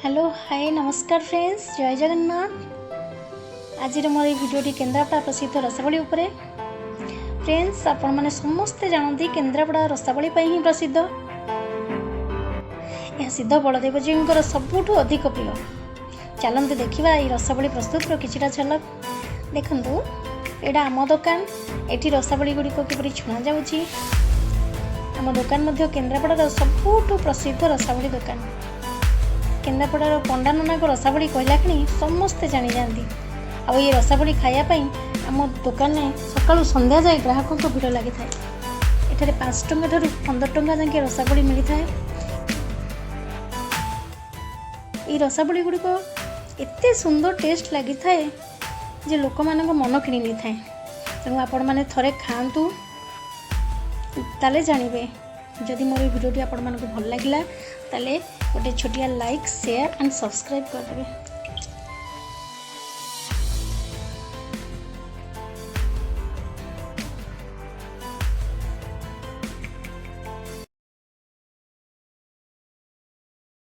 Hello hi नमस्कार friends जय जगन्नाथ। आज मोर भिडियोटी केन्द्रापड़ा प्रसिद्ध रसावली उपरे। फ्रेंड्स आपण मैंने समस्ते जानती केन्द्रापड़ा रसावली ही प्रसिद्ध। यह सिद्ध बलदेव जी सबुठ अधिक प्रिय। चलते देखा ये रसावली प्रस्तुत किछिटा झलक देखु। यहाँ आम दुकान एटी रसावली गुड़िक किपरि छुणा जाउछि। आम दुकान केन्द्रापड़ा सबुठ प्रसिद्ध रसावली दुकान। केन्द्रापड़ार पंडा नना को रसावली कहला कि समस्ते जानी जाती। आ ये रसावली खायापाई आम दुकान में सका संध्या जाए ग्राहकों को भिड़ लगी था। एठारे 5 टंका ठारू 15 टंका जाके रसावली मिली था। ये रसावली गुड़िक एत सुंदर टेस्ट लगी था जे लोक मान मन किणी नहीं था। तेणु आपण मैंने थरे खातु ताले जानवे। जदि मोर भिडियोटी आपण मानक भल लगिला ताले गोटे छोटिया लाइक शेयर एंड सब्सक्राइब करदेवे।